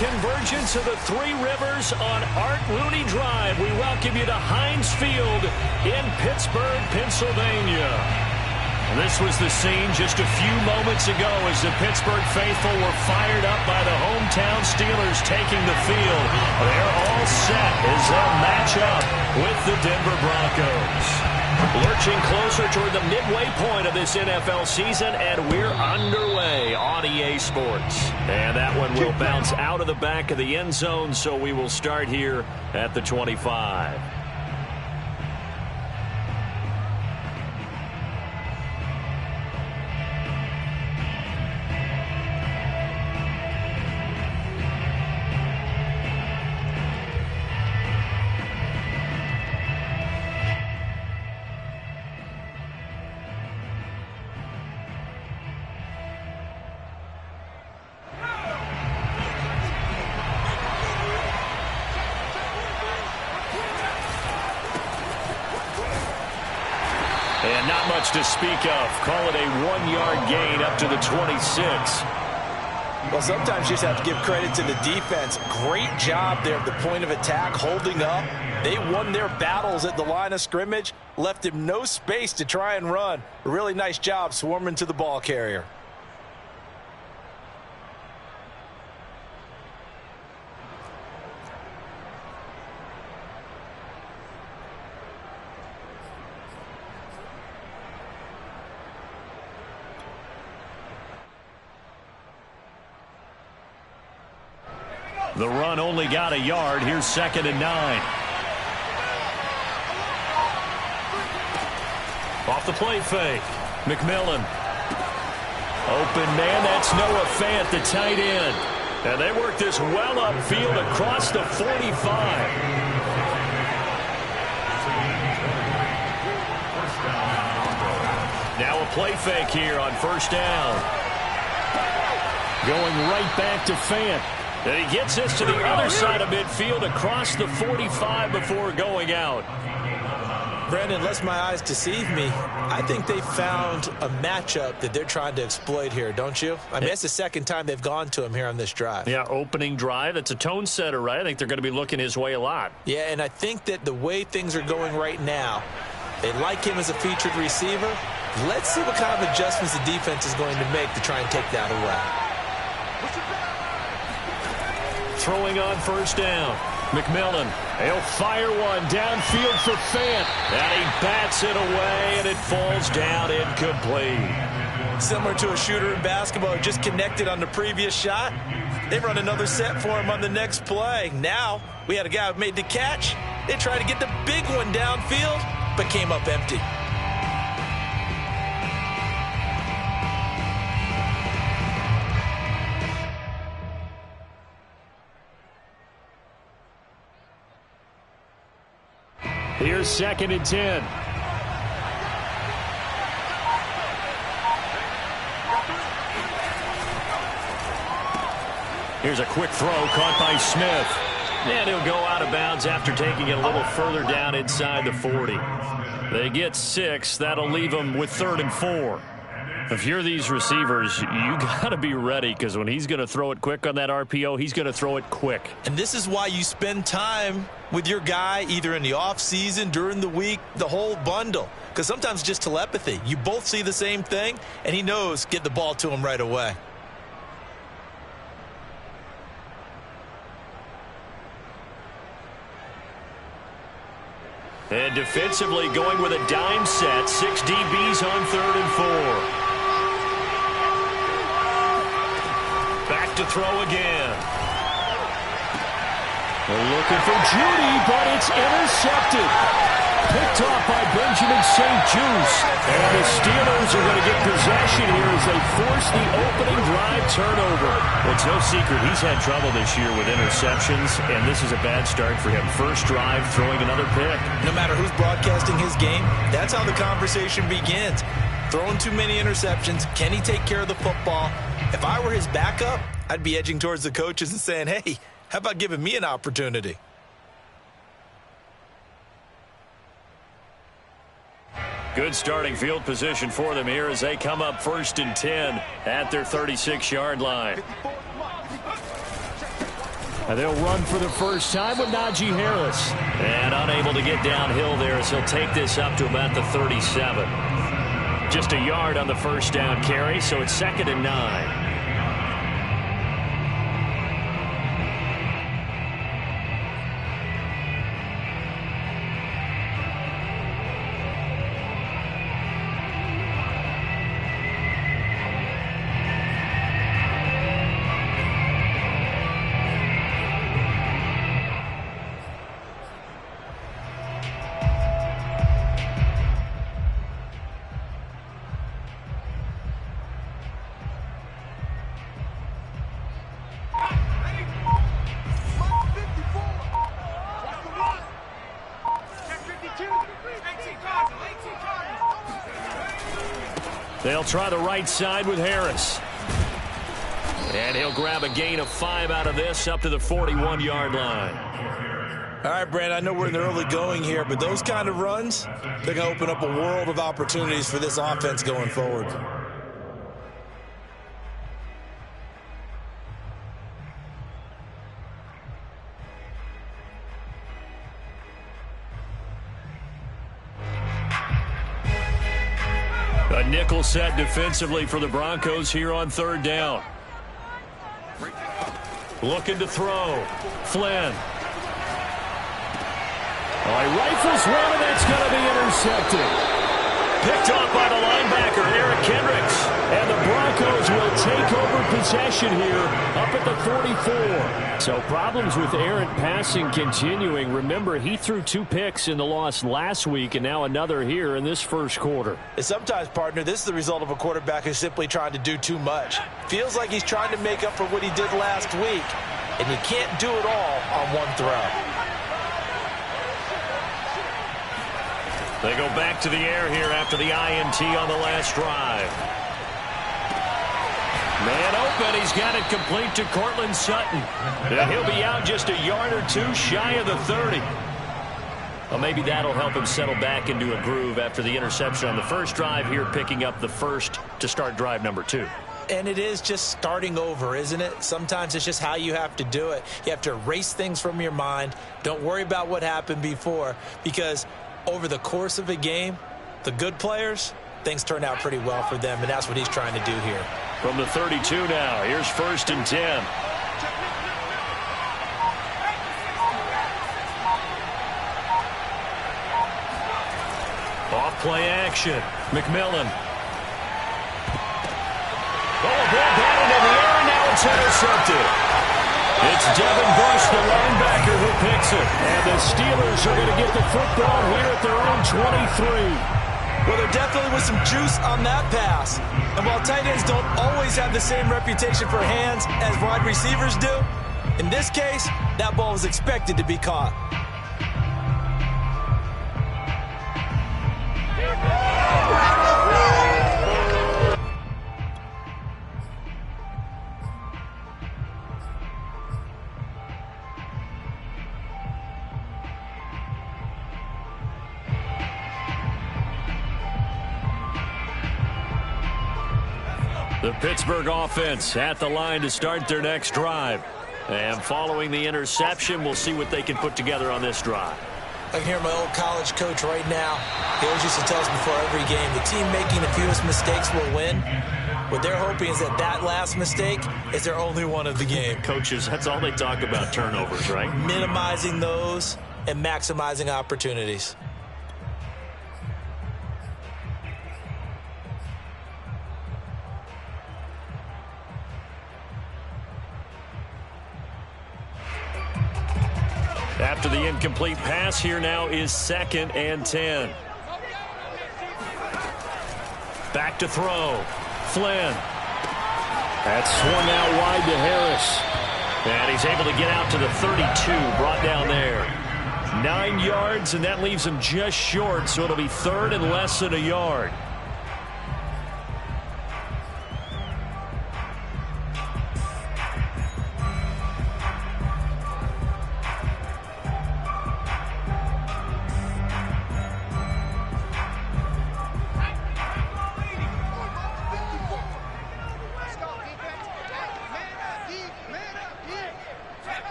convergence of the Three Rivers on Art Rooney Drive. We welcome you to Heinz Field in Pittsburgh, Pennsylvania. This was the scene just a few moments ago as the Pittsburgh faithful were fired up by the hometown Steelers taking the field. They're all set as they'll match up with the Denver Broncos. Lurching closer toward the midway point of this NFL season, and we're underway on EA Sports. And that one will bounce out of the back of the end zone, so we will start here at the 25. And not much to speak of. Call it a 1-yard gain up to the 26. Well, sometimes you just have to give credit to the defense. Great job there at the point of attack, holding up. They won their battles at the line of scrimmage, left him no space to try and run. A really nice job swarming to the ball carrier. The run only got a yard. Here's 2nd and 9. Off the play fake. McMillan. Open man. That's Noah Fant, the tight end. And they work this well upfield across the 45. Now a play fake here on 1st down. Going right back to Fant. And he gets this to the other side of midfield across the 45 before going out. Brandon, unless my eyes deceive me, I think they found a matchup that they're trying to exploit here, don't you? I mean, it's the second time they've gone to him here on this drive. Yeah, opening drive. It's a tone setter, right? I think they're going to be looking his way a lot. Yeah, and I think that the way things are going right now, they like him as a featured receiver. Let's see what kind of adjustments the defense is going to make to try and take that away. Throwing on 1st down. McMillan. He'll fire one downfield for Fant. And he bats it away, and it falls down incomplete. Similar to a shooter in basketball who just connected on the previous shot. They run another set for him on the next play. Now, we had a guy who made the catch. They tried to get the big one downfield, but came up empty. Here's 2nd and 10. Here's a quick throw caught by Smith. And he'll go out of bounds after taking it a little further down inside the 40. They get 6. That'll leave them with 3rd and 4. If you're these receivers, you got to be ready, because when he's going to throw it quick on that RPO, he's going to throw it quick. And this is why you spend time with your guy either in the offseason, during the week, the whole bundle. Because sometimes just telepathy. You both see the same thing, and he knows get the ball to him right away. And defensively going with a dime set. 6 DBs on 3rd and 4. Back to throw again. They're looking for Judy, but it's intercepted. Picked off by Benjamin St-Juste. And the Steelers are going to get possession here as they force the opening drive turnover. Well, it's no secret he's had trouble this year with interceptions, and this is a bad start for him. First drive, throwing another pick. No matter who's broadcasting his game, that's how the conversation begins. Throwing too many interceptions. Can he take care of the football? If I were his backup, I'd be edging towards the coaches and saying, hey, how about giving me an opportunity? Good starting field position for them here as they come up 1st and 10 at their 36-yard line. And they'll run for the first time with Najee Harris. And unable to get downhill there as he'll take this up to about the 37. Just a yard on the first down carry, so it's 2nd and 9. They'll try the right side with Harris. And he'll grab a gain of 5 out of this up to the 41-yard line. All right, Brand, I know we're in the early going here, but those kind of runs, they're going to open up a world of opportunities for this offense going forward. A nickel set defensively for the Broncos here on 3rd down. Looking to throw. Flynn. He rifles one, and that's going to be intercepted. Picked off by the linebacker, Eric Kendricks. And the Broncos will take over possession here up at the 44. So problems with errant passing continuing. Remember, he threw 2 picks in the loss last week, and now another here in this first quarter. And sometimes, partner, this is the result of a quarterback who's simply trying to do too much. Feels like he's trying to make up for what he did last week, and you can't do it all on one throw. They go back to the air here after the INT on the last drive. Man open. He's got it complete to Courtland Sutton. And he'll be out just a yard or 2 shy of the 30. Well, maybe that'll help him settle back into a groove after the interception on the first drive here, picking up the first to start drive number 2. And it is just starting over, isn't it? Sometimes it's just how you have to do it. You have to erase things from your mind. Don't worry about what happened before, because over the course of a game, the good players, things turn out pretty well for them, and that's what he's trying to do here. From the 32 now, here's 1st and 10. Off play action. McMillan. Oh, a ball batted in the air, and now it's intercepted. It's Devin Bush, the linebacker, who picks it. And the Steelers are going to get the football here at their own 23. Well, there definitely was some juice on that pass. And while tight ends don't always have the same reputation for hands as wide receivers do, in this case, that ball was expected to be caught. The Pittsburgh offense at the line to start their next drive. And following the interception, we'll see what they can put together on this drive. I can hear my old college coach right now. He always used to tell us before every game, the team making the fewest mistakes will win. What they're hoping is that that last mistake is their only one of the game. Coaches, that's all they talk about, turnovers, right? Minimizing those and maximizing opportunities. After the incomplete pass, here now is 2nd and 10. Back to throw. Flynn. That's swung out wide to Harris. And he's able to get out to the 32, brought down there. 9 yards, and that leaves him just short, so it'll be 3rd and less than a yard.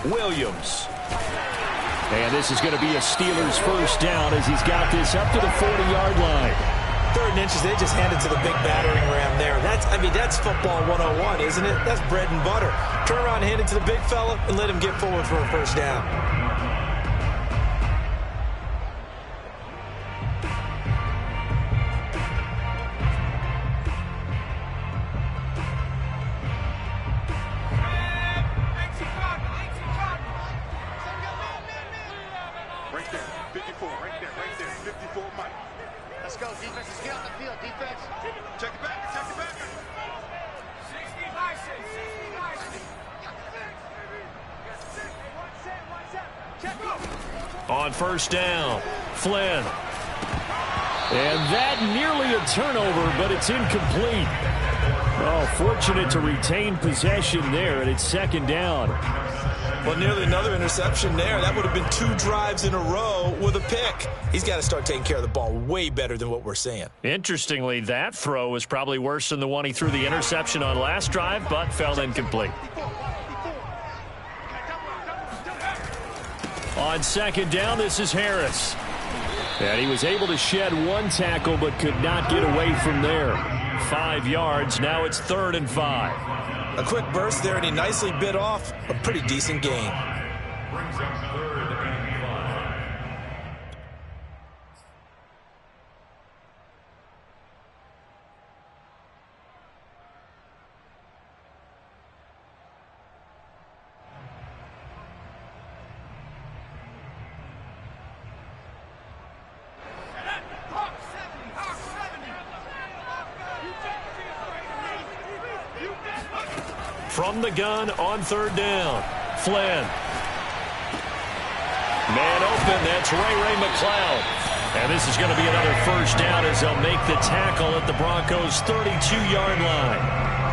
Williams. And this is going to be a Steelers first down as he's got this up to the 40-yard line. 3rd and inches, they just hand it to the big battering ram there. That's football 101, isn't it? That's bread and butter. Turn around, hand it to the big fella, and let him get forward for a first down. On first down, Flynn. And that nearly a turnover, but it's incomplete. Oh, fortunate to retain possession there, and it's 2nd down. Well, nearly another interception there. That would have been 2 drives in a row with a pick. He's got to start taking care of the ball way better than what we're seeing. Interestingly, that throw was probably worse than the one he threw the interception on last drive, but fell incomplete. On 2nd down, this is Harris. And he was able to shed 1 tackle, but could not get away from there. 5 yards. Now it's 3rd and 5. A quick burst there, and he nicely bit off a pretty decent gain. From the gun on 3rd down, Flynn. Man open, that's Ray McCloud. And this is going to be another first down as they'll make the tackle at the Broncos' 32-yard line.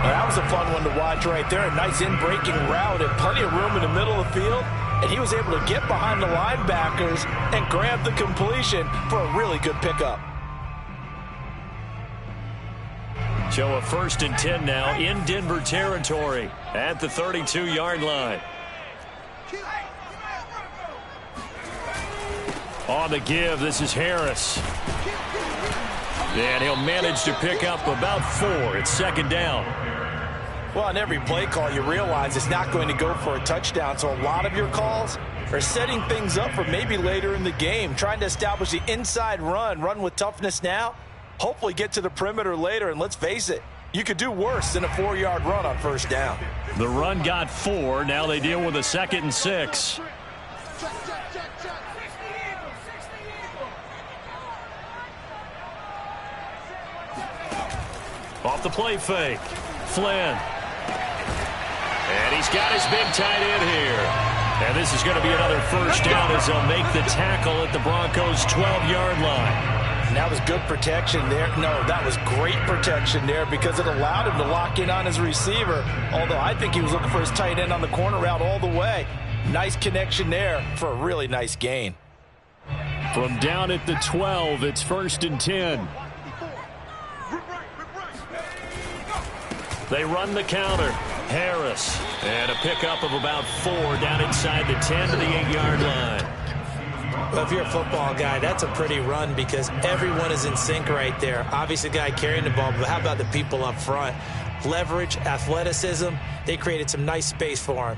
Well, that was a fun one to watch right there. A nice in-breaking route and plenty of room in the middle of the field. And he was able to get behind the linebackers and grab the completion for a really good pickup. So a 1st and 10 now in Denver territory at the 32-yard line. On the give, this is Harris. And he'll manage to pick up about 4. It's 2nd down. Well, on every play call, you realize it's not going to go for a touchdown. So a lot of your calls are setting things up for maybe later in the game, trying to establish the inside run with toughness now. Hopefully get to the perimeter later, and let's face it, you could do worse than a 4-yard run on first down. The run got 4. Now they deal with a 2nd and 6. Off the play fake, Flynn. And he's got his big tight end here. And this is going to be another first down as they'll make the tackle at the Broncos' 12-yard line. And that was good protection there. No, that was great protection there because it allowed him to lock in on his receiver, although I think he was looking for his tight end on the corner route all the way. Nice connection there for a really nice gain. From down at the 12, it's 1st and 10. They run the counter. Harris. And a pickup of about 4 down inside the 10 to the 8-yard line. Well, if you're a football guy, that's a pretty run because everyone is in sync right there. Obviously, the guy carrying the ball, but how about the people up front? Leverage, athleticism, they created some nice space for him.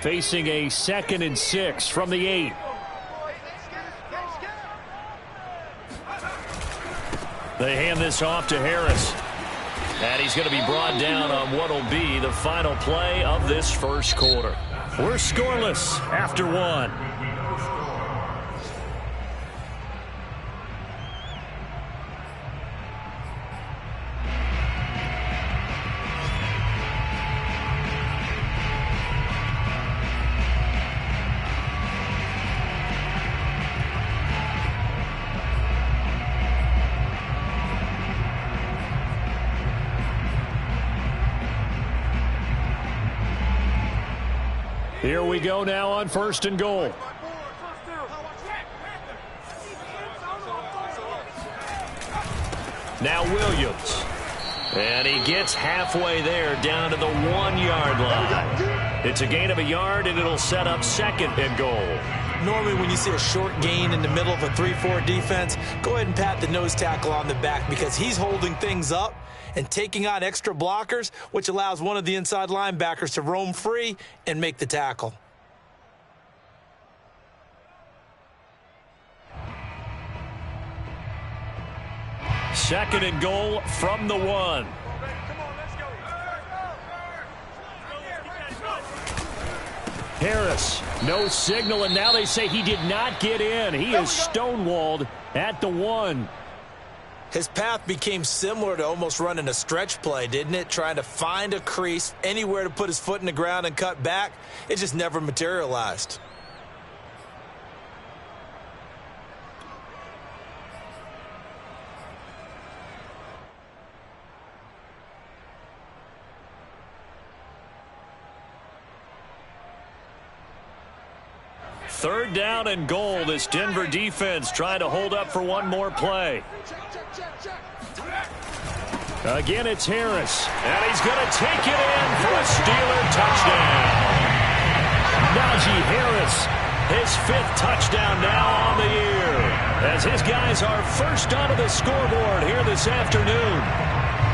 Facing a 2nd and 6 from the 8. They hand this off to Harris. And he's going to be brought down on what will be the final play of this first quarter. We're scoreless after 1. Here we go now on 1st and goal. Now Williams. And he gets halfway there down to the 1-yard line. It's a gain of a yard, and it'll set up 2nd and goal. Normally when you see a short gain in the middle of a 3-4 defense, go ahead and pat the nose tackle on the back because he's holding things up and taking on extra blockers, which allows one of the inside linebackers to roam free and make the tackle. Second and goal from the 1. Harris, no signal, and now they say he did not get in. He is stonewalled at the 1. His path became similar to almost running a stretch play, didn't it? Trying to find a crease, anywhere to put his foot in the ground and cut back. It just never materialized. Third down and goal. This Denver defense trying to hold up for one more play. Again, it's Harris. And he's going to take it in for a Steeler touchdown. Najee Harris, his 5th touchdown now on the year, as his guys are first onto the scoreboard here this afternoon.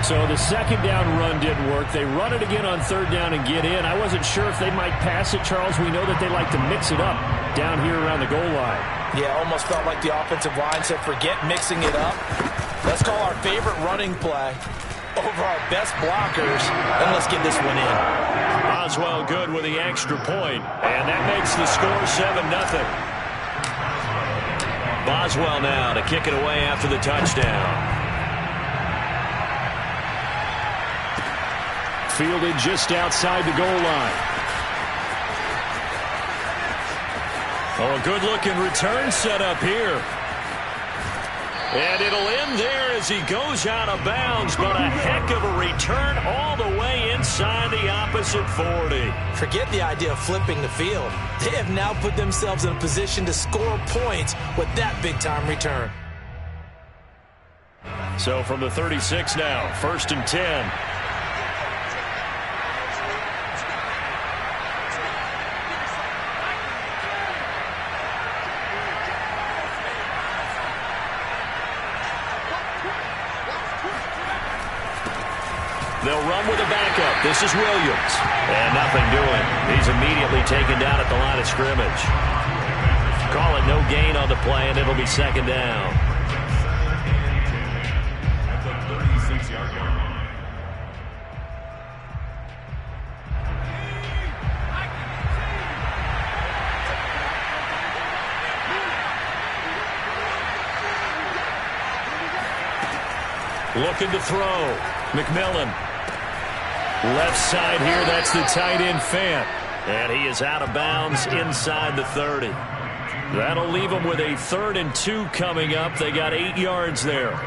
So the 2nd down run didn't work. They run it again on 3rd down and get in. I wasn't sure if they might pass it, Charles. We know that they like to mix it up down here around the goal line. Yeah, almost felt like the offensive line said, forget mixing it up. Let's call our favorite running play over our best blockers, and let's get this one in. Boswell good with the extra point, and that makes the score 7-0. Boswell now to kick it away after the touchdown. Fielded just outside the goal line. Oh, a good-looking return set up here. And it'll end there as he goes out of bounds, but a heck of a return all the way inside the opposite 40. Forget the idea of flipping the field. They have now put themselves in a position to score points with that big-time return. So from the 36 now, 1st and 10. They'll run with a backup. This is Williams. And nothing doing. He's immediately taken down at the line of scrimmage. Call it no gain on the play, and it'll be 2nd down. Looking to throw. McMillan. Left side here, that's the tight end Fant. And he is out of bounds inside the 30. That'll leave them with a 3rd and 2 coming up. They got 8 yards there.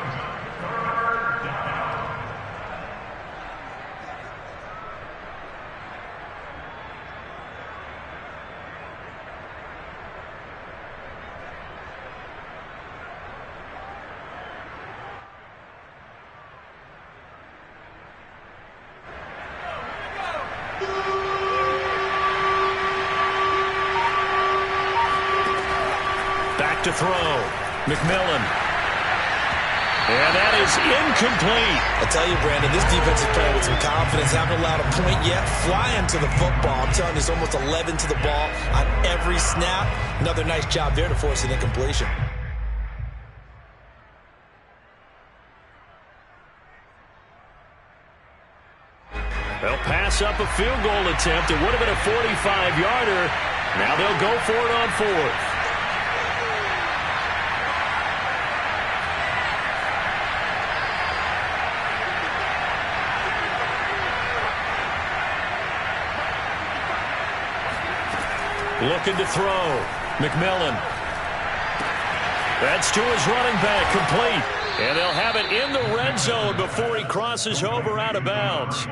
To throw. McMillan. And that is incomplete. I tell you, Brandon, this defense is playing with some confidence. Haven't allowed a point yet. Flying to the football. I'm telling you, it's almost 11 to the ball on every snap. Another nice job there to force an incompletion. They'll pass up a field goal attempt. It would have been a 45-yarder. Now they'll go for it on 4th. Looking to throw. McMillan. That's to his running back, complete. And they'll have it in the red zone before he crosses over out of bounds.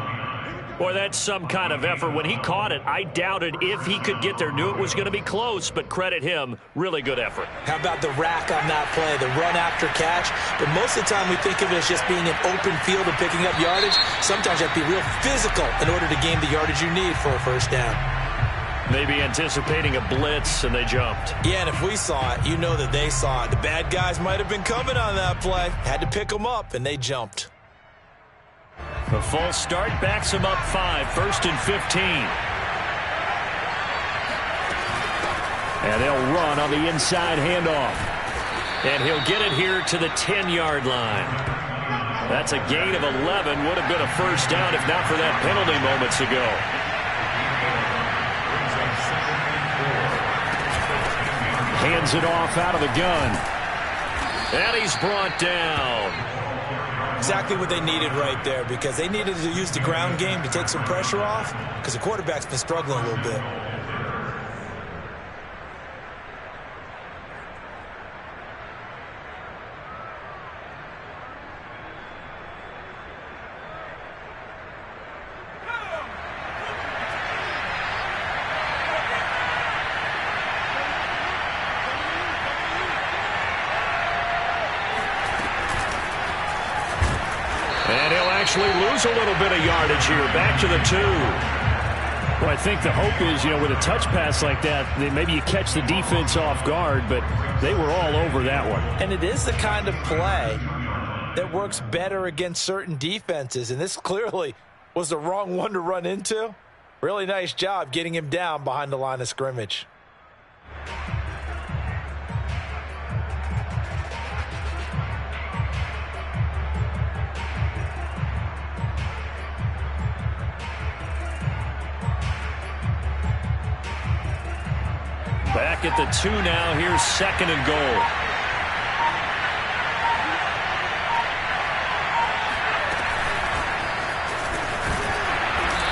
Boy, that's some kind of effort. When he caught it, I doubted if he could get there. Knew it was going to be close, but credit him. Really good effort. How about the rack on that play, the run after catch? But most of the time we think of it as just being an open field and picking up yardage. Sometimes you have to be real physical in order to gain the yardage you need for a first down. Maybe anticipating a blitz, and they jumped. Yeah, and if we saw it, you know that they saw it. The bad guys might have been coming on that play. Had to pick them up, and they jumped. The false start backs him up 5, 1st and 15. And they'll run on the inside handoff. And he'll get it here to the 10-yard line. That's a gain of 11. Would have been a first down if not for that penalty moments ago. Hands it off out of the gun. And he's brought down. Exactly what they needed right there, because they needed to use the ground game to take some pressure off, because the quarterback's been struggling a little bit. And he'll actually lose a little bit of yardage here. Back to the 2. Well, I think the hope is, with a touch pass like that, maybe you catch the defense off guard, but they were all over that one. And it is the kind of play that works better against certain defenses, and this clearly was the wrong one to run into. Really nice job getting him down behind the line of scrimmage. Back at the 2 now. Here's 2nd and goal.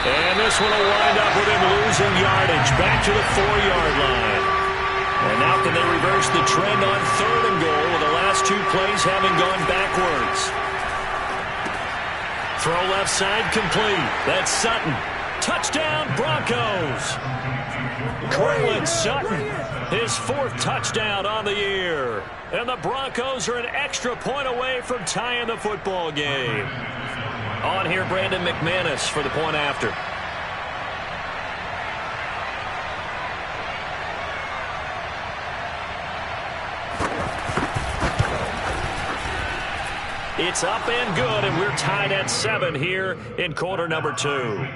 And this one will wind up with him losing yardage. Back to the 4-yard line. And now can they reverse the trend on 3rd and goal with the last 2 plays having gone backwards. Throw left side complete. That's Sutton. Touchdown Broncos. Cortland Sutton, his 4th touchdown on the year. And the Broncos are an extra point away from tying the football game. On here, Brandon McManus for the point after. It's up and good, and we're tied at 7 here in quarter number 2.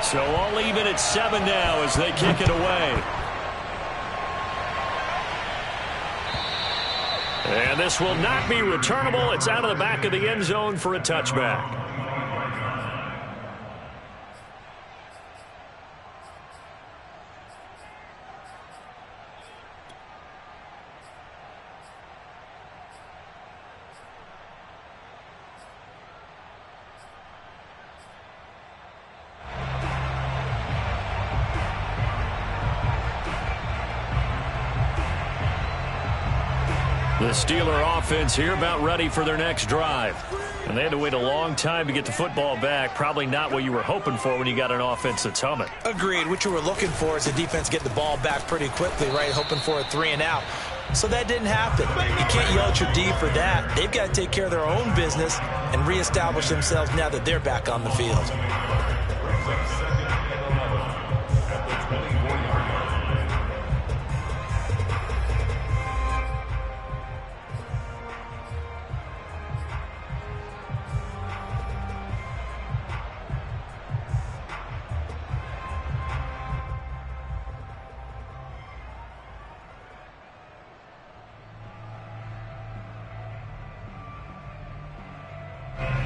So all even at 7 now as they kick it away. And this will not be returnable. It's out of the back of the end zone for a touchback. The Steeler offense here about ready for their next drive. And they had to wait a long time to get the football back. Probably not what you were hoping for when you got an offense that's humming. Agreed. What you were looking for is the defense get the ball back pretty quickly, right? Hoping for a 3 and out. So that didn't happen. You can't yell at your D for that. They've got to take care of their own business and reestablish themselves now that they're back on the field.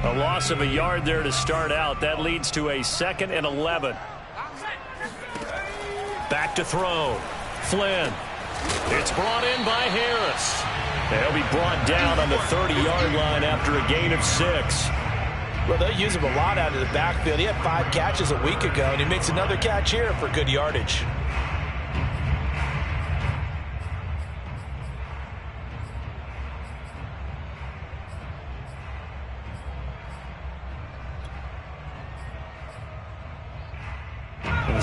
A loss of a yard there to start out. That leads to a 2nd and 11. Back to throw. Flynn. It's brought in by Harris. They'll be brought down on the 30-yard line after a gain of 6. Well, they'll use him a lot out of the backfield. He had 5 catches a week ago, and he makes another catch here for good yardage.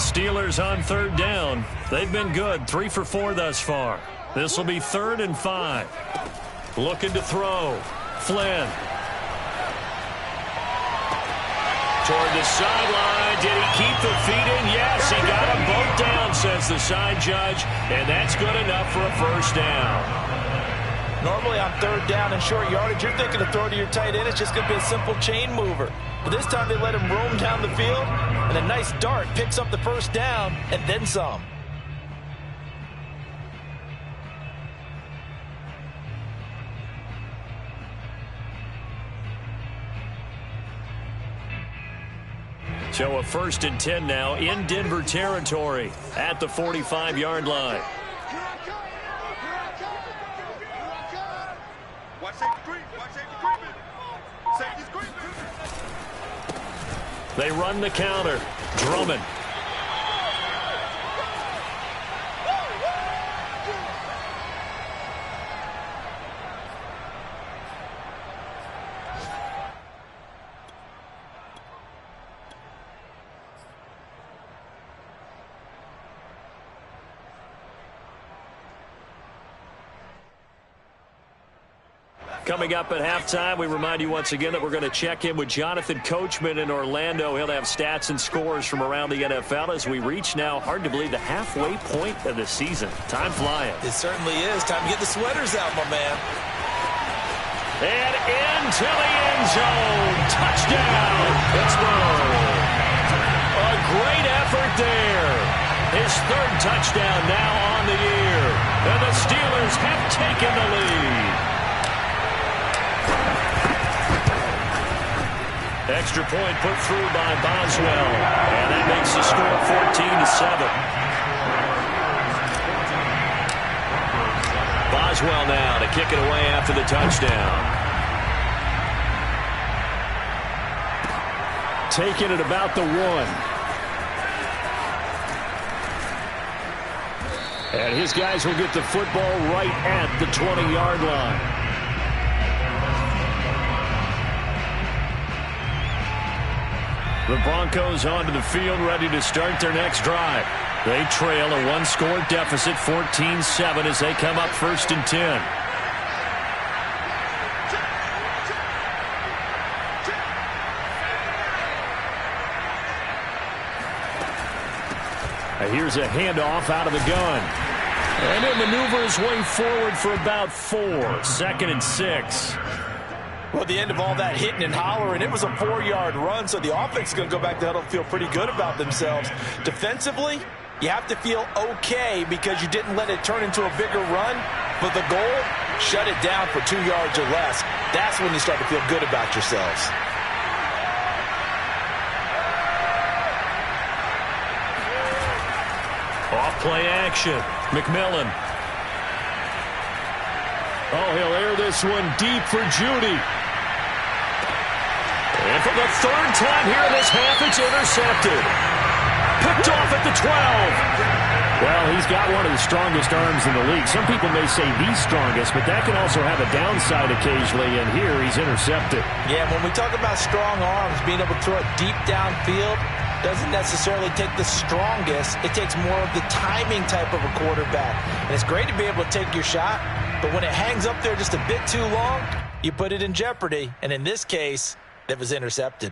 Steelers on third down. They've been good, 3 for 4 thus far. This will be 3rd and 5. Looking to throw. Flynn. Toward the sideline. Did he keep the feet in? Yes, he got them both down, says the side judge. And that's good enough for a first down. Normally on third down and short yardage, you're thinking to throw to your tight end. It's just going to be a simple chain mover. But this time they let him roam down the field, and a nice dart picks up the first down and then some. So a 1st and 10 now in Denver territory at the 45-yard line. They run the counter. Drummond. Coming up at halftime, we remind you once again that we're going to check in with Jonathan Coachman in Orlando. He'll have stats and scores from around the NFL as we reach now, hard to believe, the halfway point of the season. Time flying. It certainly is. Time to get the sweaters out, my man. And into the end zone. Touchdown, Pittsburgh. A great effort there. His 3rd touchdown now on the year. And the Steelers have taken the lead. Extra point put through by Boswell. And that makes the score 14-7. Boswell now to kick it away after the touchdown. Taking it about the 1. And his guys will get the football right at the 20-yard line. The Broncos onto the field, ready to start their next drive. They trail a 1-score deficit, 14-7, as they come up 1st and 10. Here's a handoff out of the gun. And he'll maneuver his way forward for about 4. 2nd and 6. Well, at the end of all that hitting and hollering, it was a 4-yard run, so the offense is going to go back to huddle and feel pretty good about themselves. Defensively, you have to feel okay because you didn't let it turn into a bigger run. But the goal, shut it down for 2 yards or less. That's when you start to feel good about yourselves. Off play action. McMillan. Oh, he'll air this one deep for Judy. And for the 3rd time here in this half, it's intercepted. Picked off at the 12. Well, he's got one of the strongest arms in the league. Some people may say the strongest, but that can also have a downside occasionally, and here he's intercepted. Yeah, when we talk about strong arms, being able to throw it deep downfield doesn't necessarily take the strongest. It takes more of the timing type of a quarterback. And it's great to be able to take your shot, but when it hangs up there just a bit too long, you put it in jeopardy. And in this case, it was intercepted.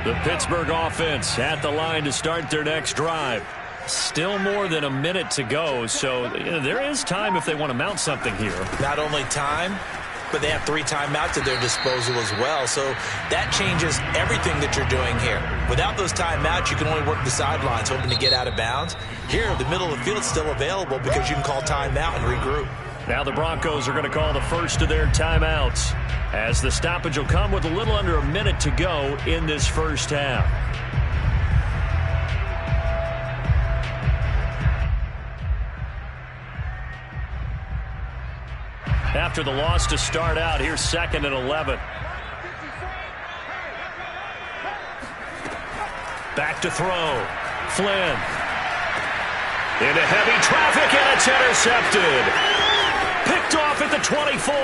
The Pittsburgh offense at the line to start their next drive. Still more than a minute to go, so there is time if they want to mount something here. Not only time, but they have 3 timeouts at their disposal as well, so that changes everything that you're doing here. Without those timeouts, you can only work the sidelines, hoping to get out of bounds. Here, the middle of the field is still available because you can call timeout and regroup. Now the Broncos are going to call the first of their timeouts, as the stoppage will come with a little under a minute to go in this first half. After the loss to start out, here's 2nd and 11. Back to throw. Flynn. Into heavy traffic, and it's intercepted. Picked off at the 24.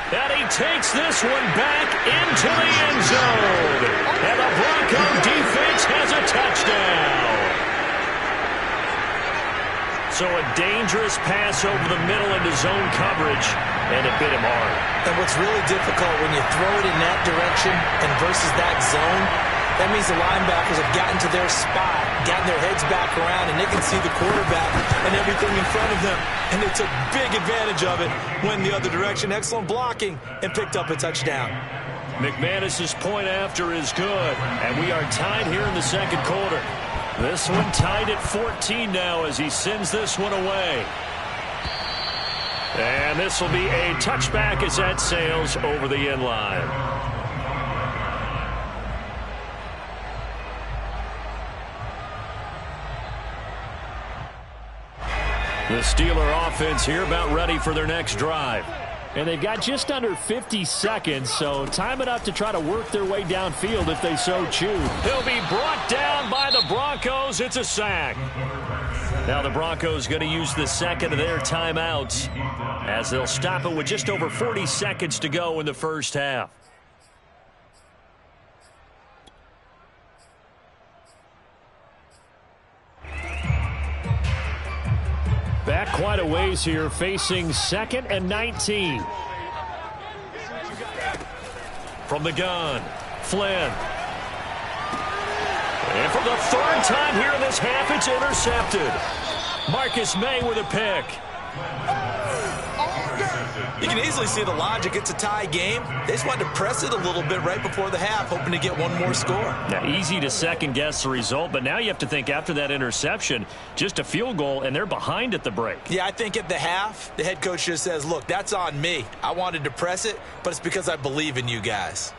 And he takes this one back into the end zone. And the Bronco defense has a touchdown. So a dangerous pass over the middle into zone coverage, and it bit him hard. And what's really difficult when you throw it in that direction and versus that zone, that means the linebackers have gotten to their spot, gotten their heads back around, and they can see the quarterback and everything in front of them. And they took big advantage of it, went the other direction, excellent blocking, and picked up a touchdown. McManus's point after is good, and we are tied here in the second quarter. This one tied at 14 now as he sends this one away. And this will be a touchback as that sails over the end line. The Steeler offense here about ready for their next drive. And they've got just under 50 seconds, so time enough to try to work their way downfield if they so choose. He'll be brought down by the Broncos. It's a sack. Now the Broncos going to use the second of their timeouts as they'll stop it with just over 40 seconds to go in the first half. Back quite a ways here, facing 2nd and 19. From the gun, Flynn. And for the third time here in this half, it's intercepted. Marcus May with a pick. You can easily see the logic. It's a tie game. They just wanted to press it a little bit right before the half, hoping to get one more score. Now, easy to second-guess the result, but now you have to think after that interception, just a field goal, and they're behind at the break. Yeah, I think at the half, the head coach just says, look, that's on me. I wanted to press it, but it's because I believe in you guys.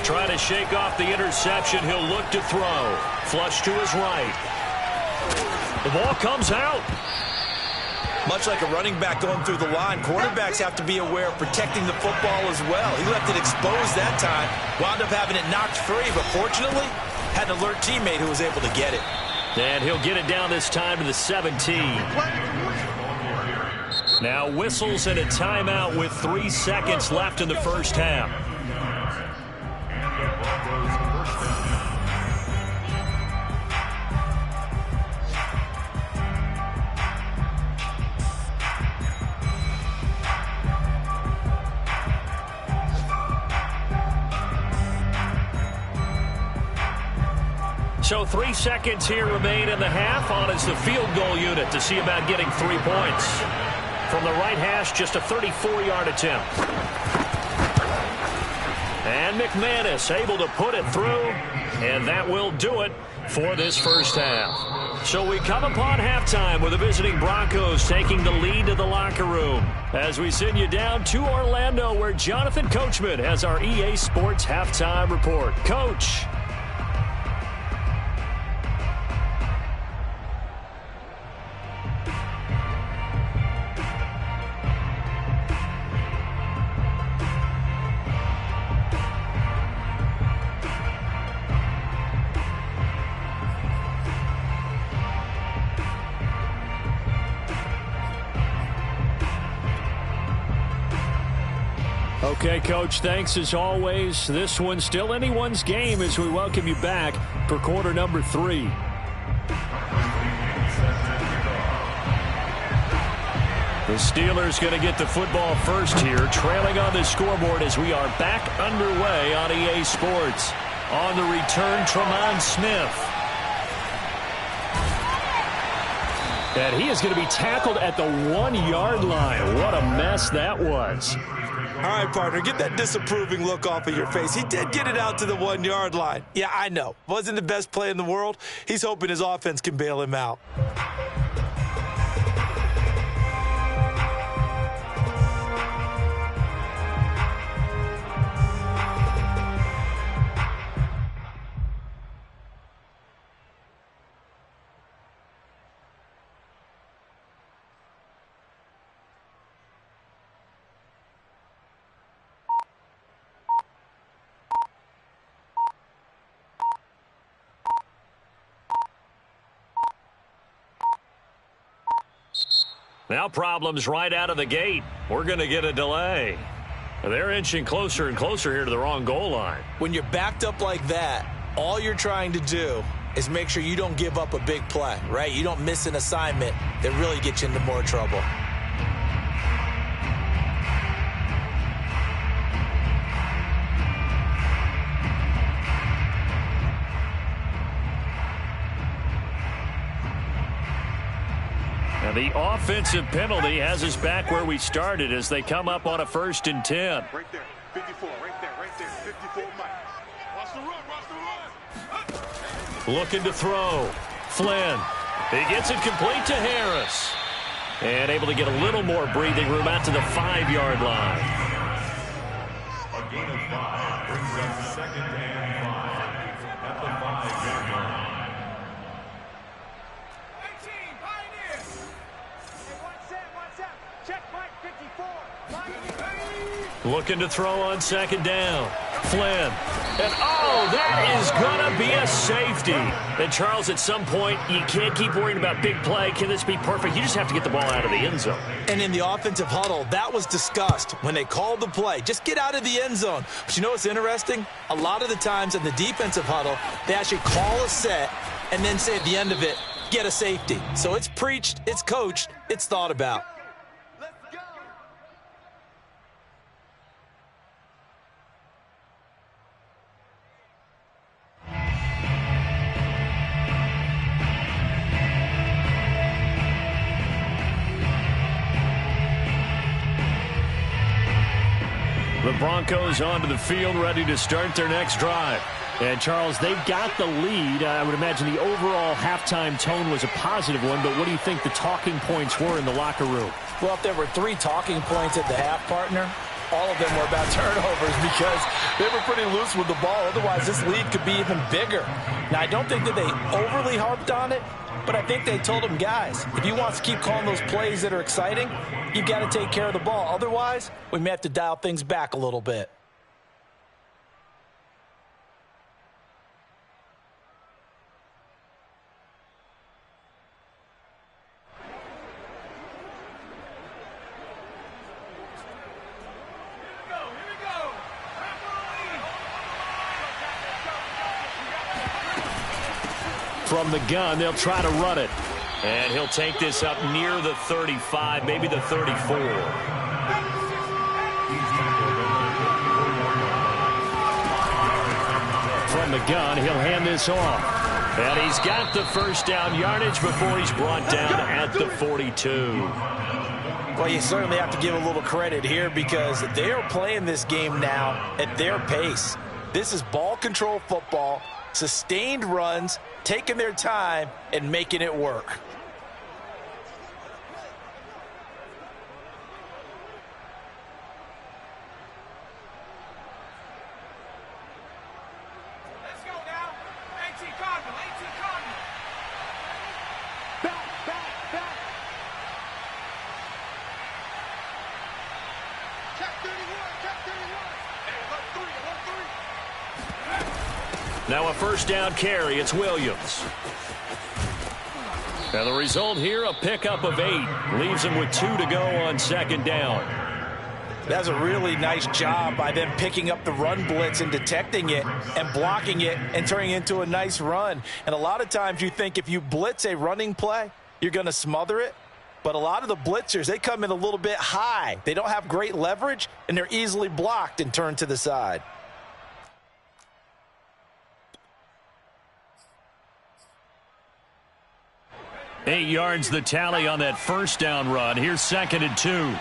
Trying to shake off the interception. He'll look to throw. Flush to his right. The ball comes out. Much like a running back going through the line, quarterbacks have to be aware of protecting the football as well. He left it exposed that time, wound up having it knocked free, but fortunately, had an alert teammate who was able to get it. And he'll get it down this time to the 17. Now whistles and a timeout with 3 seconds left in the first half. So 3 seconds here remain in the half. On is the field goal unit to see about getting 3 points. From the right hash, just a 34-yard attempt. And McManus able to put it through, and that will do it for this first half. So we come upon halftime with the visiting Broncos taking the lead to the locker room as we send you down to Orlando where Jonathan Coachman has our EA Sports halftime report. Coach. Okay, Coach, thanks as always. This one's still anyone's game as we welcome you back for quarter number 3. The Steelers going to get the football first here, trailing on the scoreboard as we are back underway on EA Sports. On the return, Tremont Smith. And he is going to be tackled at the 1-yard line. What a mess that was. All right, partner, get that disapproving look off of your face. He did get it out to the 1-yard line. Yeah, I know. Wasn't the best play in the world. He's hoping his offense can bail him out. Now problems right out of the gate. We're going to get a delay. They're inching closer and closer here to the wrong goal line. When you're backed up like that, all you're trying to do is make sure you don't give up a big play, right? You don't miss an assignment that really gets you into more trouble. Now the offensive penalty has us back where we started as they come up on a 1st and 10. Right there, 54, right there, 54, Mike. Watch the run. Looking to throw. Flynn. He gets it complete to Harris. And able to get a little more breathing room out to the 5-yard line. A gain of 5 brings up 2nd and 5 at the 5-yard line. Looking to throw on 2nd down. Flynn. And, oh, that is going to be a safety. And, Charles, at some point, you can't keep worrying about big play. Can this be perfect? You just have to get the ball out of the end zone. And in the offensive huddle, that was discussed when they called the play. Just get out of the end zone. But you know what's interesting? A lot of the times in the defensive huddle, they actually call a set and then say at the end of it, get a safety. So it's preached, it's coached, it's thought about. The Broncos onto the field, ready to start their next drive. And, Charles, they've got the lead. I would imagine the overall halftime tone was a positive one, but what do you think the talking points were in the locker room? Well, if there were 3 talking points at the half, partner, all of them were about turnovers because they were pretty loose with the ball. Otherwise, this lead could be even bigger. Now, I don't think that they overly harped on it, but I think they told them, guys, if you want to keep calling those plays that are exciting, you've got to take care of the ball. Otherwise, we may have to dial things back a little bit. From the gun, they'll try to run it. And he'll take this up near the 35, maybe the 34. From the gun, he'll hand this off. And he's got the 1st down yardage before he's brought down at the 42. Well, you certainly have to give a little credit here because they are playing this game now at their pace. This is ball control football, sustained runs, taking their time and making it work. Let's go now. AT Cardinal, AT Cardinal. Back. Check 31. Hey, look 3. Now a 1st down carry. It's Williams. Now the result here, a pickup of 8. Leaves him with 2 to go on 2nd down. That's a really nice job by them picking up the run blitz and detecting it and blocking it and turning it into a nice run. And a lot of times you think if you blitz a running play, you're going to smother it. But a lot of the blitzers, they come in a little bit high. They don't have great leverage, and they're easily blocked and turned to the side. Eight yards the tally on that 1st down run. Here's 2nd and 2.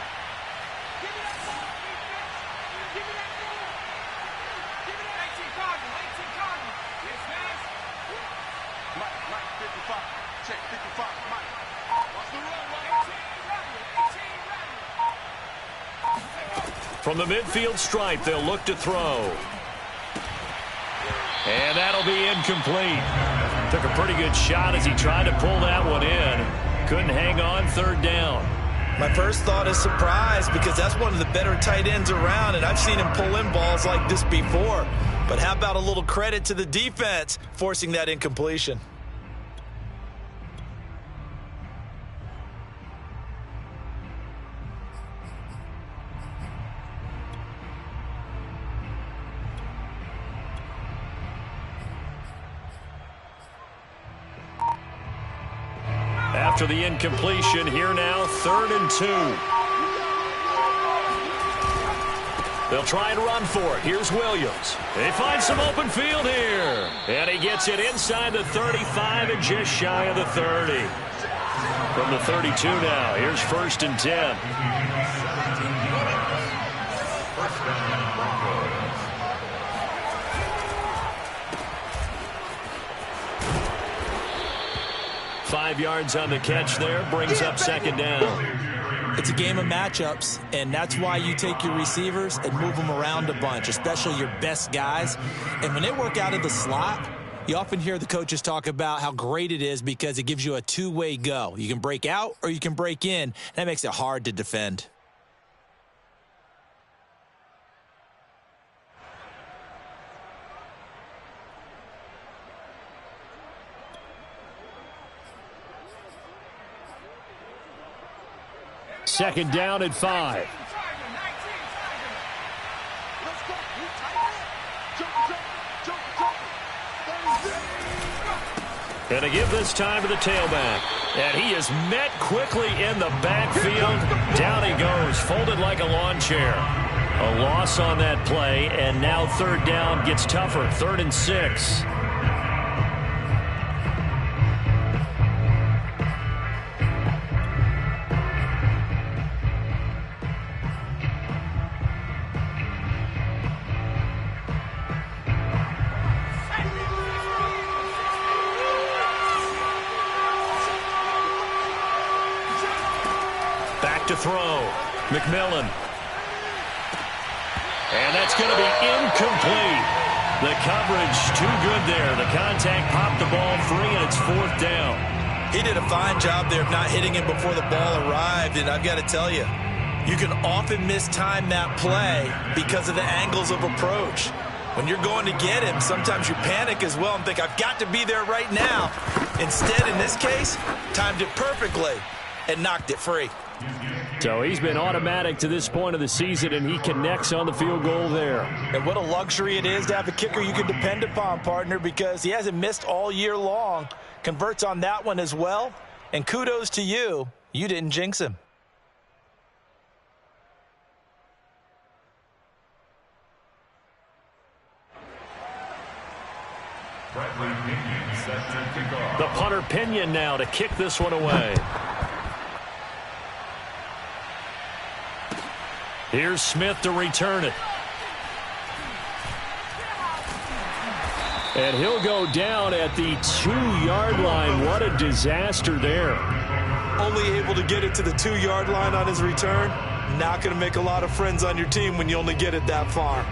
From the midfield stripe, they'll look to throw. And that'll be incomplete. Took a pretty good shot as he tried to pull that one in. Couldn't hang on, third down. My first thought is surprise, because that's one of the better tight ends around, and I've seen him pull in balls like this before. But how about a little credit to the defense forcing that incompletion? After the incompletion, here now, 3rd and 2. They'll try and run for it. Here's Williams. They find some open field here. And he gets it inside the 35 and just shy of the 30. From the 32 now, here's 1st and 10. First down, Broncos. 5 yards on the catch there, brings up 2nd down. It's a game of matchups, and that's why you take your receivers and move them around a bunch, especially your best guys. And when they work out of the slot, you often hear the coaches talk about how great it is because it gives you a two-way go. You can break out or you can break in. That makes it hard to defend. Second down at 5. And to give this time to the tailback. And he is met quickly in the backfield. Down he goes, folded like a lawn chair. A loss on that play, and now 3rd down gets tougher. 3rd and 6. To throw. McMillan. And that's going to be incomplete. The coverage too good there. The contact popped the ball free, and it's 4th down. He did a fine job there of not hitting him before the ball arrived, and I've got to tell you, you can often mistime that play because of the angles of approach. When you're going to get him, sometimes you panic as well and think, I've got to be there right now. Instead, in this case, timed it perfectly and knocked it free. So he's been automatic to this point of the season, and he connects on the field goal there. And what a luxury it is to have a kicker you can depend upon, partner, because he hasn't missed all year long. Converts on that one as well. And kudos to you. You didn't jinx him. Bradley Pinion set to kick off. The punter Pinion now to kick this one away. Here's Smith to return it. And he'll go down at the 2-yard line. What a disaster there. Only able to get it to the 2-yard line on his return. Not going to make a lot of friends on your team when you only get it that far.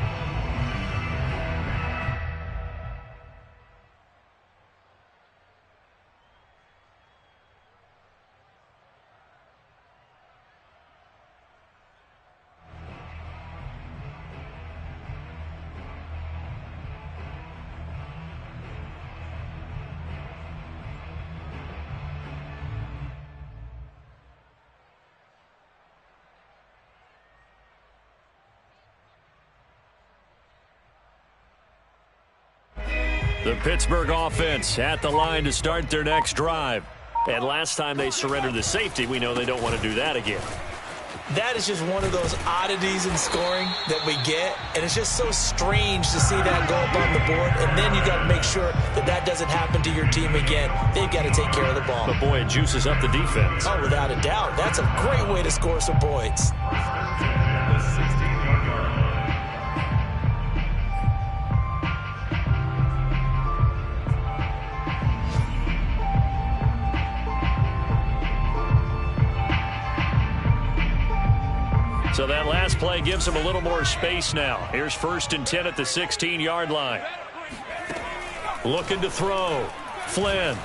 The Pittsburgh offense at the line to start their next drive. And last time they surrendered the safety, we know they don't want to do that again. That is just one of those oddities in scoring that we get. And it's just so strange to see that go up on the board. And then you got to make sure that that doesn't happen to your team again. They've got to take care of the ball. But boy, it juices up the defense. Oh, without a doubt. That's a great way to score some points. The 16-yard line. So that last play gives them a little more space now. Here's 1st and 10 at the 16-yard line. Looking to throw. Flynn.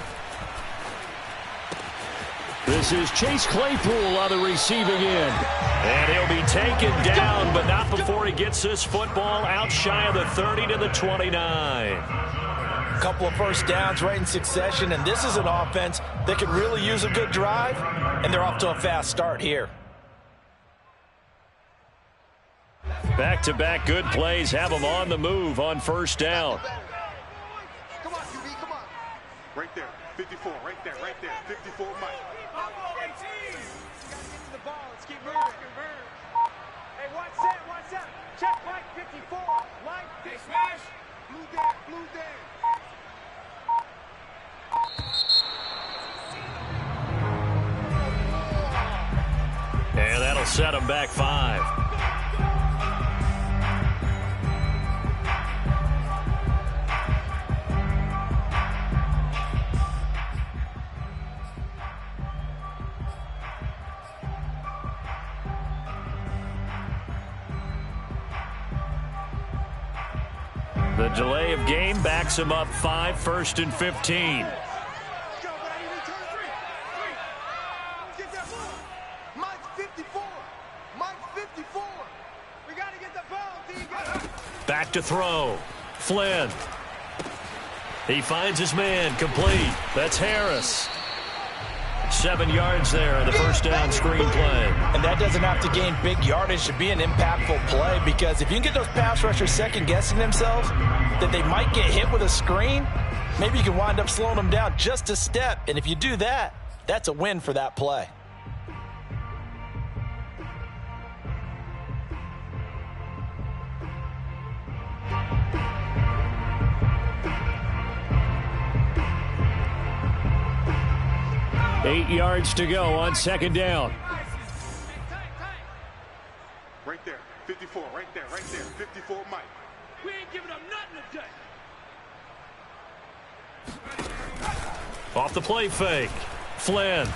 This is Chase Claypool on the receiving end. And he'll be taken down, but not before he gets this football out shy of the 30 to the 29. A couple of first downs right in succession, and this is an offense that could really use a good drive, and they're off to a fast start here. Back-to-back good plays have them on the move on 1st down. Come on, QB, come on. Right there, 54, right there, 54, Mike. The ball. Let's keep moving. Hey, watch that. Check Mike 54. Line, big smash. Blue Dan. And that'll set them back 5. The delay of game backs him up 5, 1st and 15. Back to throw. Flynn. He finds his man. Complete. That's Harris. 7 yards there in the 1st down screen play. And that doesn't have to gain big yardage to be an impactful play, because if you can get those pass rushers second-guessing themselves that they might get hit with a screen, maybe you can wind up slowing them down just a step. And if you do that, that's a win for that play. Eight yards to go on 2nd down. Right there, 54, right there, 54, Mike. We ain't giving up nothing today. Off the play fake. Flynn.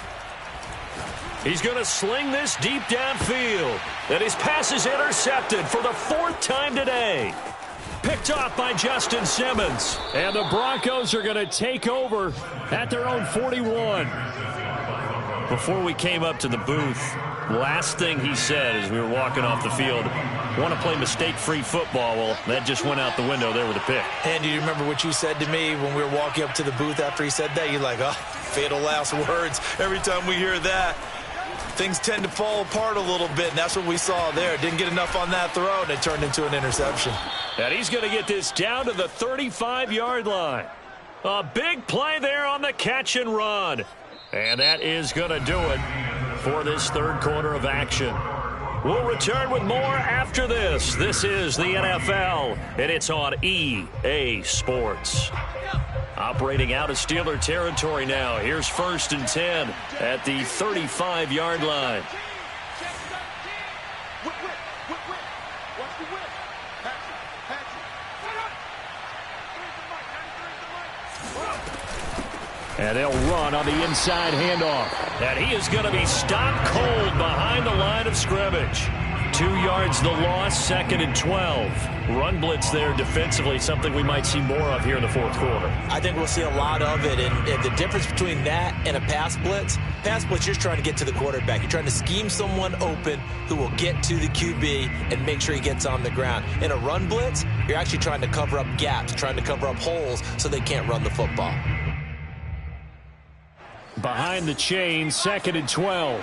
He's going to sling this deep downfield. And his pass is intercepted for the 4th time today. Picked off by Justin Simmons. And the Broncos are going to take over at their own 41. Before we came up to the booth, last thing he said as we were walking off the field, want to play mistake-free football. Well, that just went out the window there with a pick. And do you remember what you said to me when we were walking up to the booth after he said that? You're like, oh, fatal last words. Every time we hear that, things tend to fall apart a little bit, and that's what we saw there. Didn't get enough on that throw, and it turned into an interception. And he's going to get this down to the 35-yard line. A big play there on the catch and run. And that is going to do it for this 3rd quarter of action. We'll return with more after this. This is the NFL, and it's on EA Sports. Operating out of Steeler territory now. Here's 1st and 10 at the 35-yard line. And they'll run on the inside handoff. And he is going to be stopped cold behind the line of scrimmage. 2 yards the loss, 2nd and 12. Run blitz there defensively, something we might see more of here in the 4th quarter. I think we'll see a lot of it, and the difference between that and a pass blitz, you're just trying to get to the quarterback. You're trying to scheme someone open who will get to the QB and make sure he gets on the ground. In a run blitz, you're actually trying to cover up gaps, trying to cover up holes so they can't run the football. Behind the chain, 2nd and 12.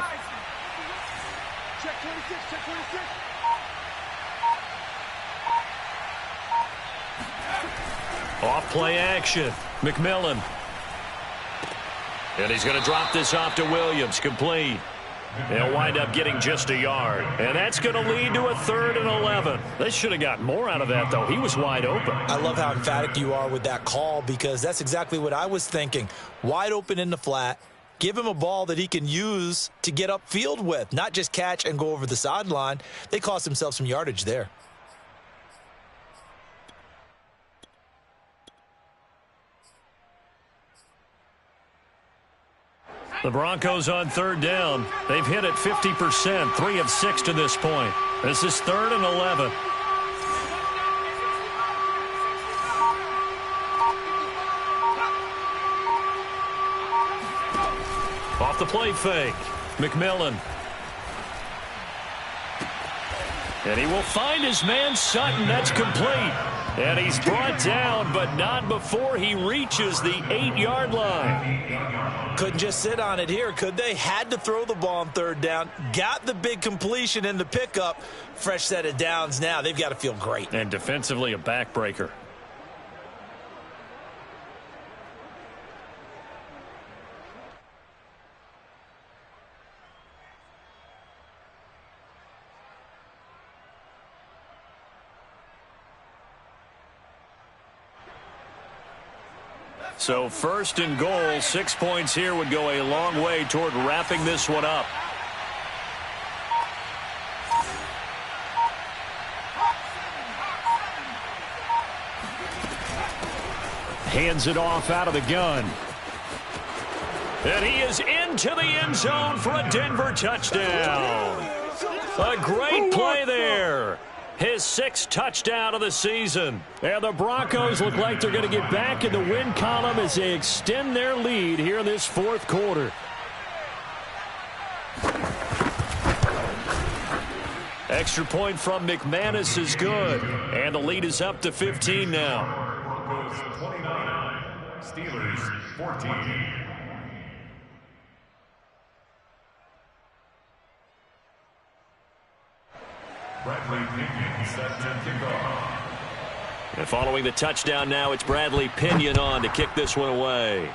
Check 26, check 26. Off play action. McMillan. And he's going to drop this off to Williams. Complete. They'll wind up getting just a yard. And that's going to lead to a 3rd and 11. They should have gotten more out of that, though. He was wide open. I love how emphatic you are with that call, because that's exactly what I was thinking. Wide open in the flat. Give him a ball that he can use to get upfield with, not just catch and go over the sideline. They cost themselves some yardage there. The Broncos on third down. They've hit it 50%, 3 of 6 to this point. This is 3rd and 11. Off the play fake, McMillan. And he will find his man Sutton. That's complete. And he's brought down, but not before he reaches the 8-yard line. Couldn't just sit on it here, could they? Had to throw the ball on third down. Got the big completion in the pickup. Fresh set of downs now. They've got to feel great. And defensively, a backbreaker. So 1st and goal, 6 points here would go a long way toward wrapping this one up. Hands it off out of the gun. And he is into the end zone for a Denver touchdown. A great play there. His 6th touchdown of the season. And the Broncos look like they're going to get back in the win column as they extend their lead here in this 4th quarter. Extra point from McManus is good. And the lead is up to 15 now. Broncos 29, Steelers 14. Bradley Pinion set to kick off. And following the touchdown now, it's Bradley Pinion on to kick this one away.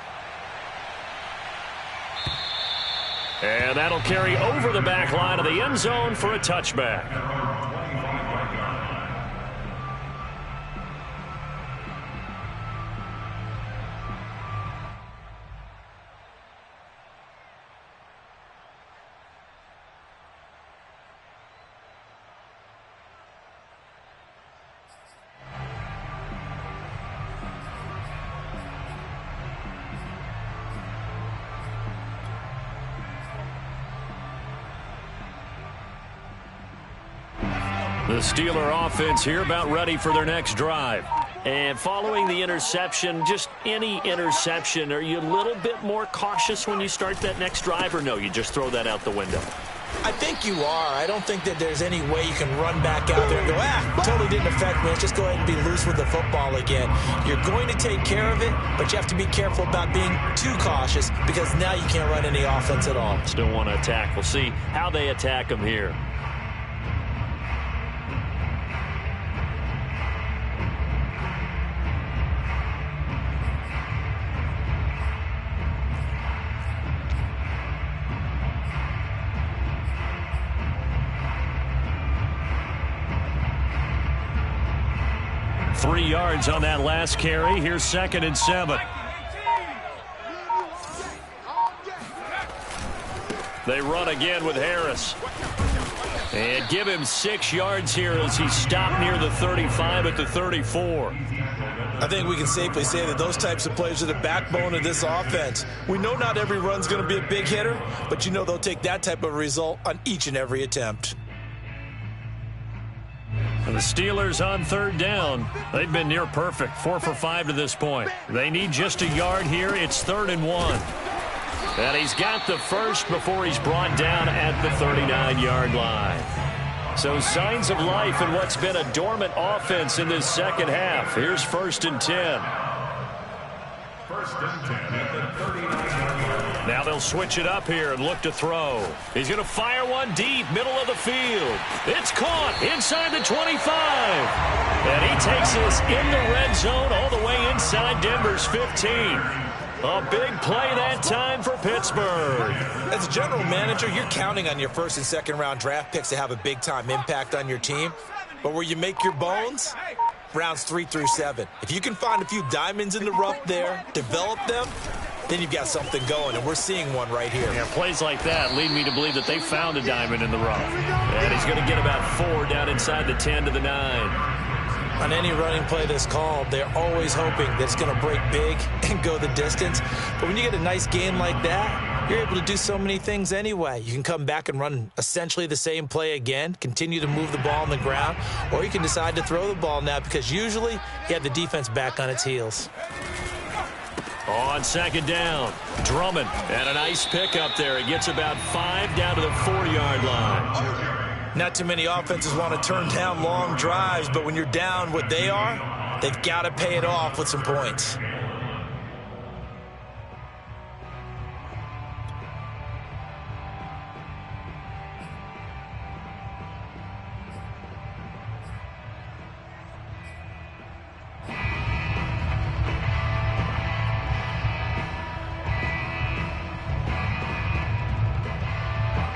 And that'll carry over the back line of the end zone for a touchback. 25. The Steeler offense here about ready for their next drive. And following the interception, just any interception, are you a little bit more cautious when you start that next drive, or no, you just throw that out the window? I think you are. I don't think that there's any way you can run back out there and go, totally didn't affect me. Let's just go ahead and be loose with the football again. You're going to take care of it, but you have to be careful about being too cautious because now you can't run any offense at all. Still want to attack. We'll see how they attack them here. Three yards on that last carry. Here's 2nd and 7. They run again with Harris. And give him 6 yards here as he stopped near the 35 at the 34. I think we can safely say that those types of plays are the backbone of this offense. We know not every run's going to be a big hitter, but you know they'll take that type of result on each and every attempt. And the Steelers on 3rd down. They've been near perfect, 4 for 5 to this point. They need just a yard here. It's 3rd and 1. And he's got the first before he's brought down at the 39-yard line. So signs of life in what's been a dormant offense in this second half. Here's 1st and 10. 1st and 10 at the 39-yard line. Now they'll switch it up here and look to throw. He's going to fire one deep, middle of the field. It's caught inside the 25. And he takes us in the red zone all the way inside Denver's 15. A big play that time for Pittsburgh. As a general manager, you're counting on your 1st and 2nd round draft picks to have a big-time impact on your team. But where you make your bones, rounds 3 through 7. If you can find a few diamonds in the rough there, develop them, then you've got something going, and we're seeing one right here. Yeah, plays like that lead me to believe that they found a diamond in the rough. And he's going to get about 4 down inside the 10 to the 9. On any running play that's called, they're always hoping that it's going to break big and go the distance. But when you get a nice game like that, you're able to do so many things anyway. You can come back and run essentially the same play again, continue to move the ball on the ground, or you can decide to throw the ball now because usually you have the defense back on its heels. On second down, Drummond, and a nice pick up there. He gets about 5 down to the 4-yard line. Not too many offenses want to turn down long drives, but when you're down what they are, they've got to pay it off with some points.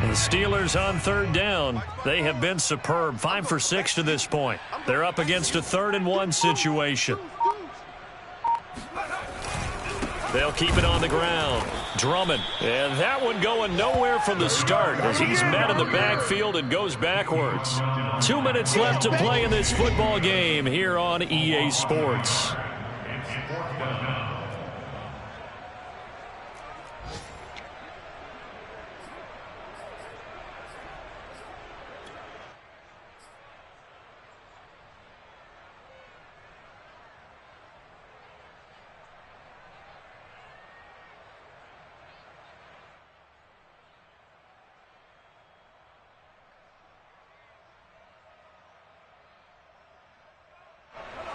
The Steelers on third down. They have been superb. 5 for 6 to this point. They're up against a 3rd-and-1 situation. They'll keep it on the ground. Drummond. And that one going nowhere from the start as he's met in the backfield and goes backwards. 2 minutes left to play in this football game here on EA Sports.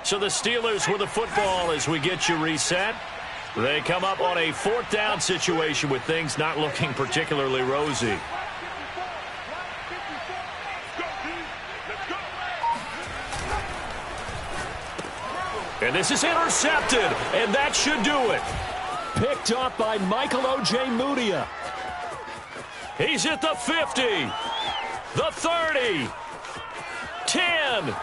So the Steelers with the football as we get you reset. They come up on a 4th down situation with things not looking particularly rosy. And this is intercepted, and that should do it. Picked up by Michael O.J. Mudia. He's at the 50, the 30, 10.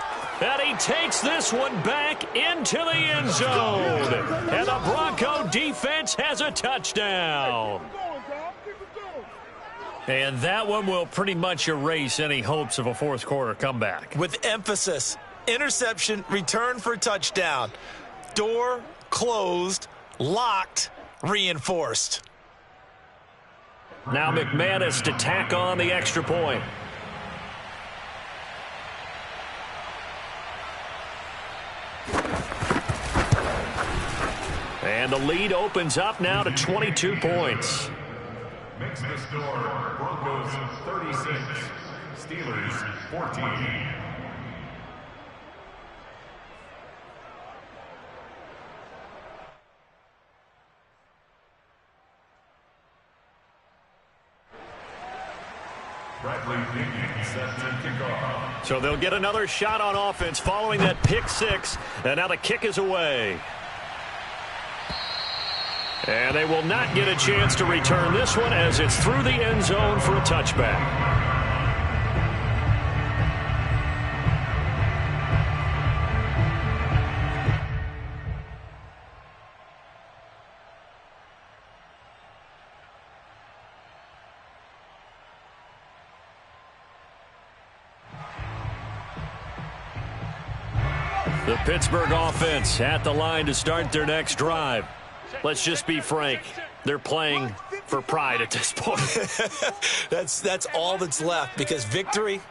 And he takes this one back into the end zone. And the Bronco defense has a touchdown. And that one will pretty much erase any hopes of a 4th quarter comeback. With emphasis, interception, return for touchdown. Door closed, locked, reinforced. Now McManus to tack on the extra point. And the lead opens up now to 22 points. Makes the score Broncos 36, Steelers 14. Bradley Pinion set to kick off. So they'll get another shot on offense following that pick 6. And now the kick is away. And they will not get a chance to return this one as it's through the end zone for a touchback. The Pittsburgh offense at the line to start their next drive. Let's just be frank. They're playing for pride at this point. That's all that's left because victory,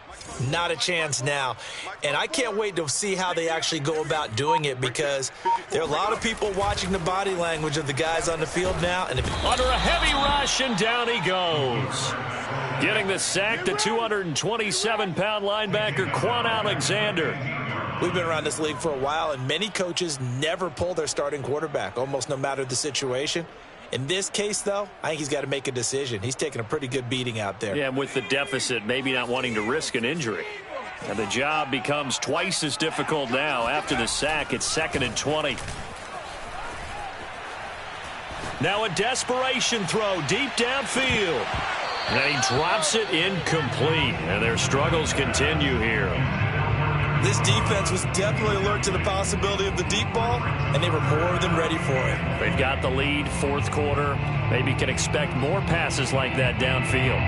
not a chance now. And I can't wait to see how they actually go about doing it because there are a lot of people watching the body language of the guys on the field now. And under a heavy rush, and down he goes. Getting the sack, the 227-pound linebacker, Quan Alexander. We've been around this league for a while, and many coaches never pull their starting quarterback, almost no matter the situation. In this case, though, I think he's got to make a decision. He's taking a pretty good beating out there. Yeah, and with the deficit, maybe not wanting to risk an injury. And the job becomes twice as difficult now. After the sack, it's 2nd and 20. Now a desperation throw deep downfield. And he drops it incomplete. And their struggles continue here. This defense was definitely alert to the possibility of the deep ball, and they were more than ready for it. They've got the lead, 4th quarter. Maybe can expect more passes like that downfield.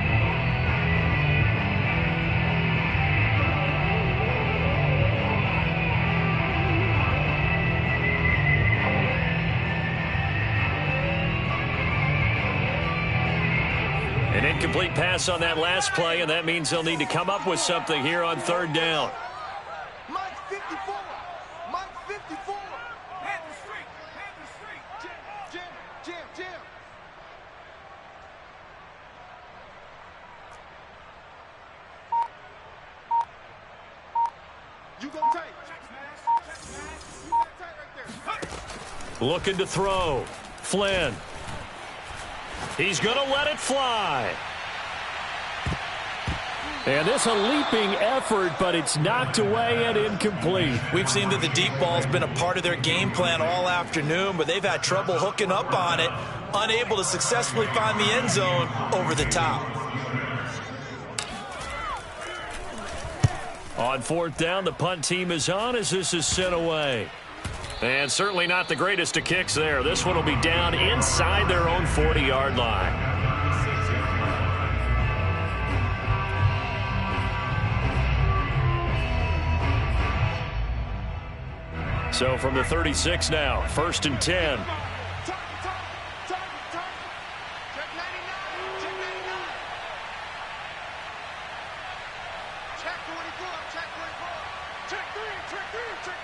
incomplete pass on that last play, and that means they'll need to come up with something here on third down. Mike 54. Mike 54. Hand the street. Hand the street. Jim. You go tight. You go tight right there. Looking to throw. Flynn. He's going to let it fly. And this a leaping effort, but it's knocked away and incomplete. We've seen that the deep ball's been a part of their game plan all afternoon, but they've had trouble hooking up on it, unable to successfully find the end zone over the top. On fourth down, the punt team is on as this is sent away. And certainly not the greatest of kicks there. This one will be down inside their own 40-yard line. So from the 36 now, 1st and 10. Check 99. Check 99. Check 24. Check 24. Check 3. Check 3. Check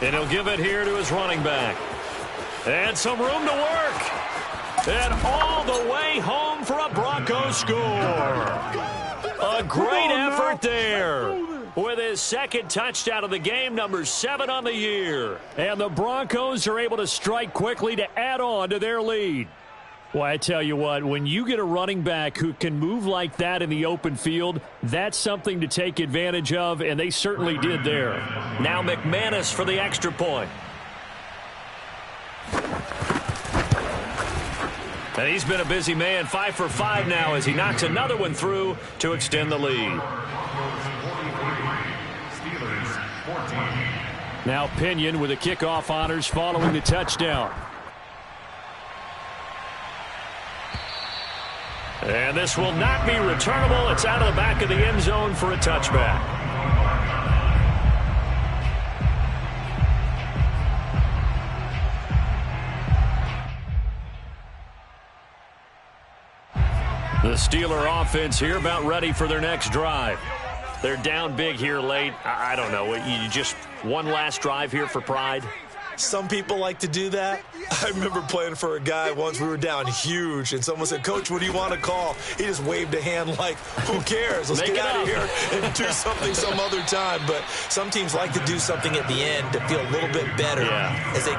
3. And he'll give it here to his running back. And some room to work. And all the way home for a Broncos score. A great effort there. With his second touchdown of the game, number 7 on the year. And the Broncos are able to strike quickly to add on to their lead. Well, I tell you what, when you get a running back who can move like that in the open field, that's something to take advantage of, and they certainly did there. Now McManus for the extra point. And he's been a busy man, 5 for 5 now as he knocks another one through to extend the lead. Now Pinion with the kickoff honors following the touchdown. And this will not be returnable. It's out of the back of the end zone for a touchback. The Steeler offense here about ready for their next drive. They're down big here late. I don't know. You just one last drive here for pride? Some people like to do that. I remember playing for a guy once. We were down huge, and someone said, "Coach, what do you want to call?" He just waved a hand like, who cares? Let's get out of here and do something some other time. But some teams like to do something at the end to feel a little bit better as they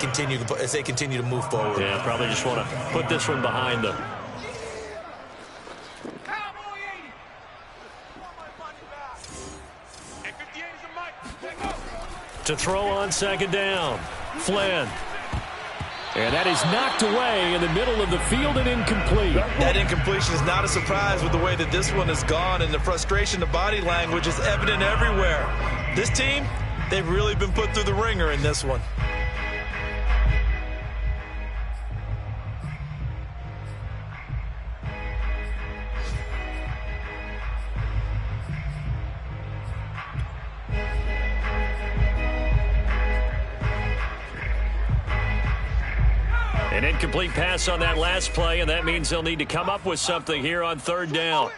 continue to move forward. Yeah, probably just want to put this one behind them. To throw on second down. Flynn. And that is knocked away in the middle of the field and incomplete. That incompletion is not a surprise with the way that this one has gone, and the frustration, the body language is evident everywhere. This team, they've really been put through the ringer in this one. An incomplete pass on that last play, and that means they'll need to come up with something here on third down.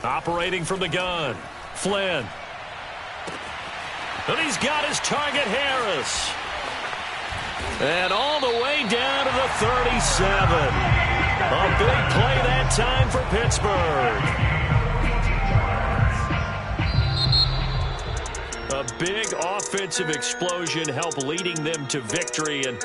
Operating from the gun, Flynn. And he's got his target, Harris. And all the way down to the 37. A big play that time for Pittsburgh. A big offensive explosion helped leading them to victory. And